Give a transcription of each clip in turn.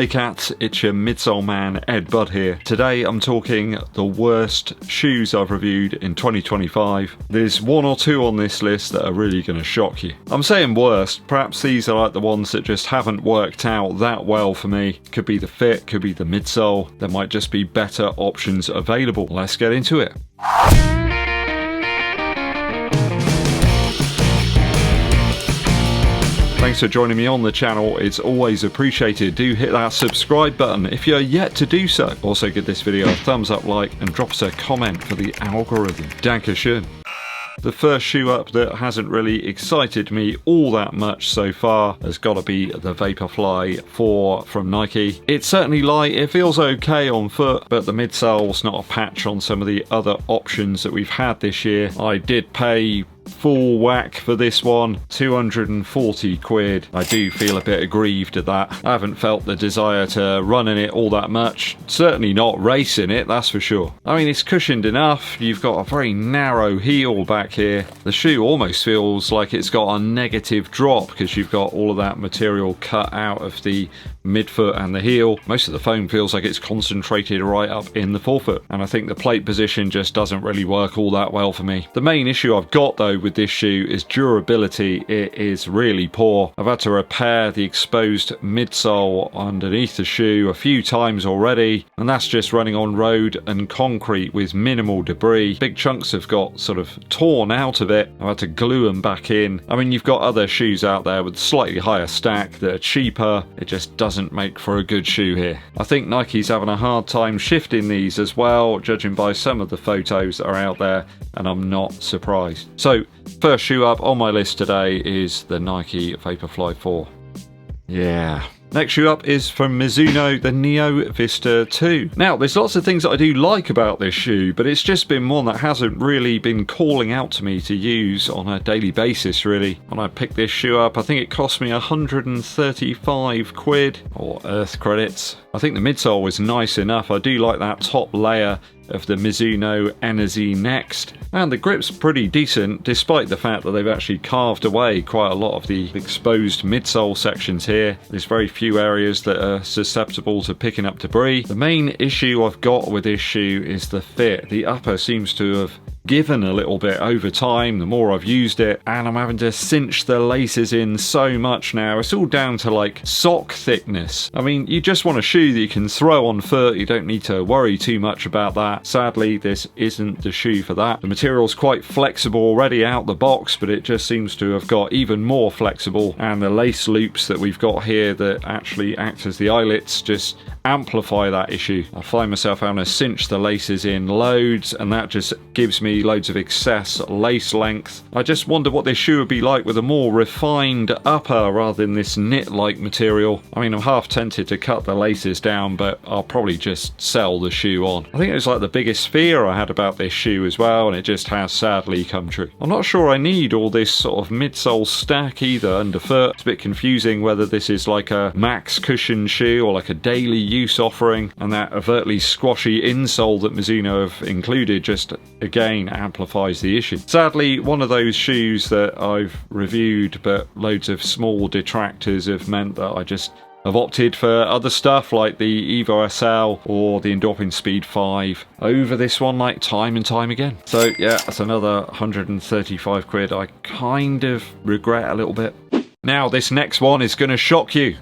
Hey cats, it's your midsole man EDDBUD here. Today I'm talking the worst shoes I've reviewed in 2025. There's one or two on this list that are really going to shock you. I'm saying worst, perhaps these are like the ones that just haven't worked out that well for me. Could be the fit, could be the midsole, there might just be better options available. Let's get into it. Thanks for joining me on the channel, it's always appreciated. Do hit that subscribe button if you're yet to do so. Also give this video a thumbs up, like, and drop us a comment for the algorithm. Dankeschön. The first shoe up that hasn't really excited me all that much so far has got to be the Vaporfly 4 from Nike. It's certainly light, it feels okay on foot, but the midsole's not a patch on some of the other options that we've had this year. I did pay full whack for this one, 240 quid. I do feel a bit aggrieved at that. I haven't felt the desire to run in it all that much, certainly not race in it, that's for sure. I mean, it's cushioned enough, you've got a very narrow heel back here. The shoe almost feels like it's got a negative drop because you've got all of that material cut out of the midfoot and the heel. Most of the foam feels like it's concentrated right up in the forefoot, and I think the plate position just doesn't really work all that well for me. The main issue I've got though with this shoe is durability. It is really poor. I've had to repair the exposed midsole underneath the shoe a few times already, and that's just running on road and concrete with minimal debris. Big chunks have got sort of torn out of it. I've had to glue them back in. I mean, you've got other shoes out there with slightly higher stack that are cheaper. It just doesn't make for a good shoe here. I think Nike's having a hard time shifting these as well, judging by some of the photos that are out there, and I'm not surprised. So first shoe up on my list today is the Nike Vaporfly 4. Yeah. Next shoe up is from Mizuno, the Neo Vista 2. Now, there's lots of things that I do like about this shoe, but it's just been one that hasn't really been calling out to me to use on a daily basis, really. When I picked this shoe up, I think it cost me 135 quid, or Earth credits. I think the midsole was nice enough. I do like that top layer of the Mizuno Energy Next, and the grip's pretty decent despite the fact that they've actually carved away quite a lot of the exposed midsole sections here. There's very few areas that are susceptible to picking up debris. The main issue I've got with this shoe is the fit. The upper seems to have given a little bit over time the more I've used it, and I'm having to cinch the laces in so much now. It's all down to like sock thickness. I mean, you just want a shoe that you can throw on foot, you don't need to worry too much about that. Sadly, this isn't the shoe for that. The material's quite flexible already out the box, but it just seems to have got even more flexible, and the lace loops that we've got here that actually act as the eyelets just amplify that issue. I find myself having to cinch the laces in loads, and that just gives me loads of excess lace length. I just wonder what this shoe would be like with a more refined upper rather than this knit-like material. I mean, I'm half tempted to cut the laces down, but I'll probably just sell the shoe on. I think it was like the biggest fear I had about this shoe as well, and it just has sadly come true. I'm not sure I need all this sort of midsole stack either underfoot. It's a bit confusing whether this is like a max cushion shoe or like a daily use offering, and that overtly squashy insole that Mizuno have included just again amplifies the issue. Sadly, one of those shoes that I've reviewed, but loads of small detractors have meant that I just have opted for other stuff like the Evo SL or the Endorphin Speed 5 over this one, like time and time again. So yeah, that's another 135 quid I kind of regret a little bit. Now this next one is going to shock you.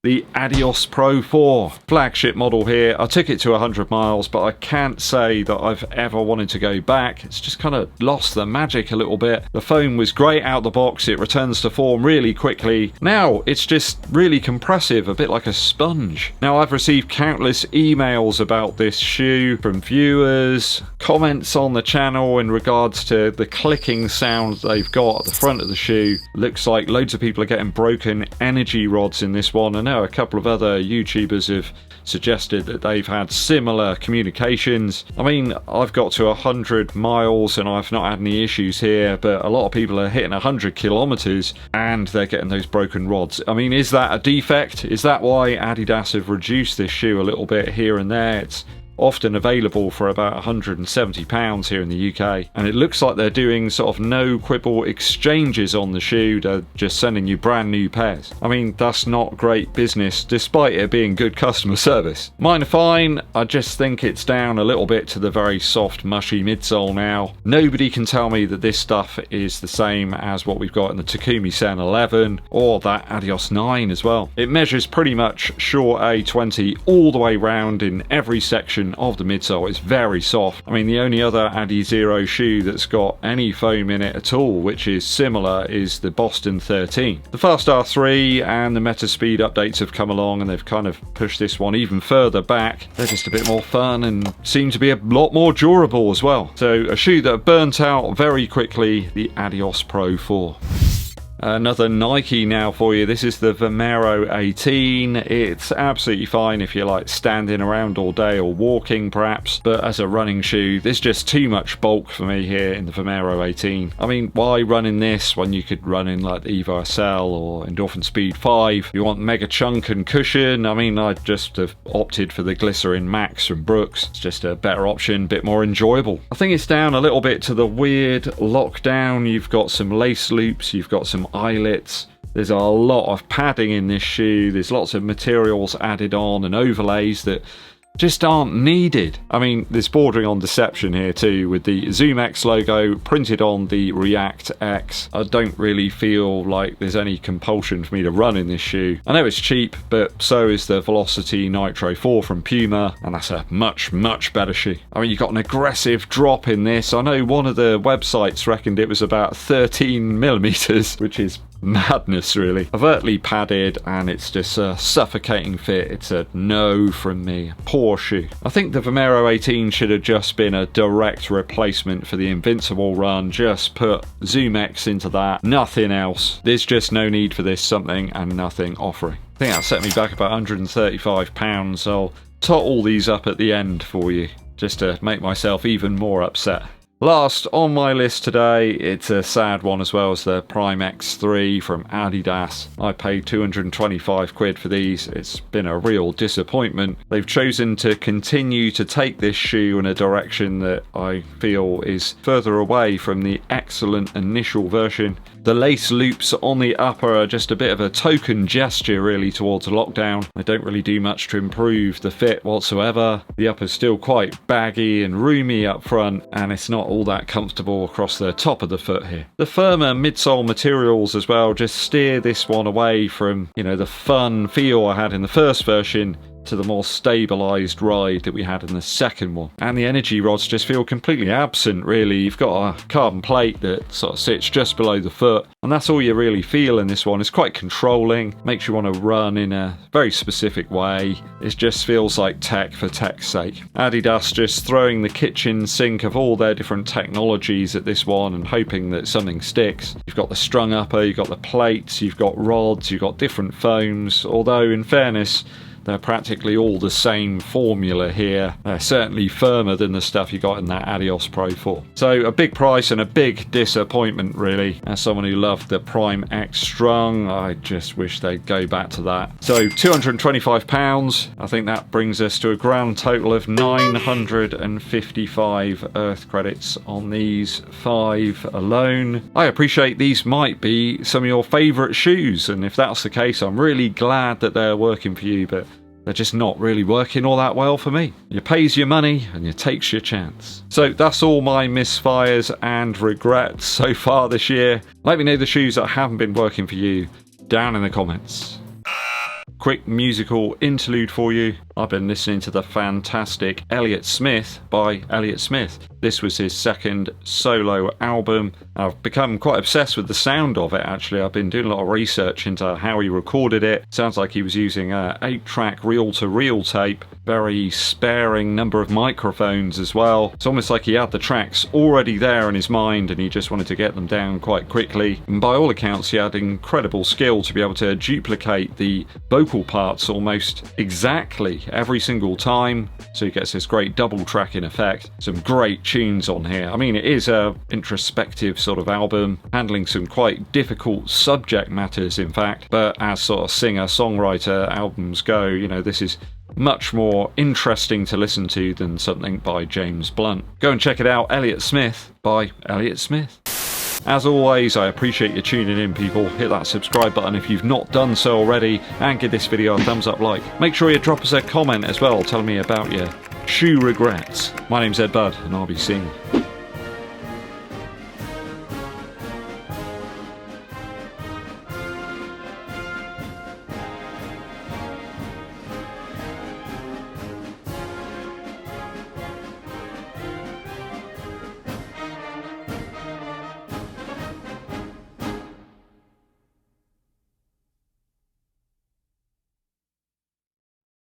The Adios Pro 4 flagship model here. I took it to 100 miles, but I can't say that I've ever wanted to go back. It's just kind of lost the magic a little bit. The foam was great out the box, it returns to form really quickly. Now it's just really compressive, a bit like a sponge. Now I've received countless emails about this shoe from viewers, comments on the channel in regards to the clicking sound they've got at the front of the shoe. Looks like loads of people are getting broken energy rods in this one, and a couple of other YouTubers have suggested that they've had similar communications. I mean, I've got to 100 miles and I've not had any issues here, but a lot of people are hitting 100 kilometers and they're getting those broken rods. I mean, is that a defect? Is that why Adidas have reduced this shoe a little bit here and there? It's often available for about £170 here in the UK, and it looks like they're doing sort of no quibble exchanges on the shoe. They're just sending you brand new pairs. I mean, that's not great business despite it being good customer service. Mine are fine. I just think it's down a little bit to the very soft mushy midsole now. Nobody can tell me that this stuff is the same as what we've got in the Takumi Sen 11 or that Adios 9 as well. It measures pretty much short A20 all the way round in every section of the midsole. It's very soft. I mean, the only other Adizero shoe that's got any foam in it at all, which is similar, is the Boston 13. The Fast R3 and the Meta Speed updates have come along and they've kind of pushed this one even further back. They're just a bit more fun and seem to be a lot more durable as well. So a shoe that burnt out very quickly, the Adios Pro 4. Another Nike now for you. This is the Vomero 18. It's absolutely fine if you're like standing around all day or walking perhaps, but as a running shoe, there's just too much bulk for me here in the Vomero 18. I mean, why run in this when you could run in like the Evo SL or Endorphin Speed 5? You want mega chunk and cushion? I mean, I'd just have opted for the Glycerin Max from Brooks. It's just a better option, bit more enjoyable. I think it's down a little bit to the weird lockdown. You've got some lace loops, you've got some eyelets. There's a lot of padding in this shoe. There's lots of materials added on and overlays that just aren't needed. I mean, there's bordering on deception here too, with the Zoom X logo printed on the React X. I don't really feel like there's any compulsion for me to run in this shoe. I know it's cheap, but so is the Velocity Nitro 4 from Puma, and that's a much, much better shoe. I mean, you've got an aggressive drop in this. I know one of the websites reckoned it was about 13 millimeters, which is madness really. Overtly padded, and it's just a suffocating fit. It's a no from me. Poor shoe. I think the Vomero 18 should have just been a direct replacement for the Invincible run. Just put Zoom X into that, nothing else. There's just no need for this something and nothing offering. I think that set me back about £135. I'll tot all these up at the end for you just to make myself even more upset. Last on my list today, it's a sad one as well, as the Prime X3 from Adidas. I paid 225 quid for these. It's been a real disappointment. They've chosen to continue to take this shoe in a direction that I feel is further away from the excellent initial version. The lace loops on the upper are just a bit of a token gesture really towards lockdown. They don't really do much to improve the fit whatsoever. The upper's still quite baggy and roomy up front, and it's not all that comfortable across the top of the foot here. The firmer midsole materials as well just steer this one away from, you know, the fun feel I had in the first version to the more stabilised ride that we had in the second one. And the energy rods just feel completely absent really. You've got a carbon plate that sort of sits just below the foot, and that's all you really feel in this one. It's quite controlling, makes you want to run in a very specific way. It just feels like tech for tech's sake. Adidas just throwing the kitchen sink of all their different technologies at this one and hoping that something sticks. You've got the strung upper, you've got the plates, you've got rods, you've got different foams, although in fairness they're practically all the same formula here. They're certainly firmer than the stuff you got in that Adios Pro 4. So a big price and a big disappointment really. As someone who loved the Prime X Strung, I just wish they'd go back to that. So £225. I think that brings us to a grand total of 955 Earth credits on these 5 alone. I appreciate these might be some of your favourite shoes, and if that's the case, I'm really glad that they're working for you, but they're just not really working all that well for me. You pays your money and you takes your chance. So that's all my misfires and regrets so far this year. Let me know the shoes that haven't been working for you down in the comments. Quick musical interlude for you. I've been listening to the fantastic Elliott Smith by Elliott Smith. This was his second solo album. I've become quite obsessed with the sound of it actually. I've been doing a lot of research into how he recorded it. Sounds like he was using a 8-track reel-to-reel tape. Very sparing number of microphones as well. It's almost like he had the tracks already there in his mind and he just wanted to get them down quite quickly. And by all accounts he had incredible skill to be able to duplicate the vocal parts almost exactly every single time, so he gets this great double tracking effect. Some great tunes on here. I mean, it is a introspective sort of album, handling some quite difficult subject matters, in fact, but as sort of singer-songwriter albums go, you know, this is much more interesting to listen to than something by James Blunt. Go and check it out, Elliott Smith by Elliott Smith. As always, I appreciate you tuning in, people. Hit that subscribe button if you've not done so already, and give this video a thumbs up like. Make sure you drop us a comment as well, telling me about your shoe regrets. My name's EDDBUD, and I'll be seeing you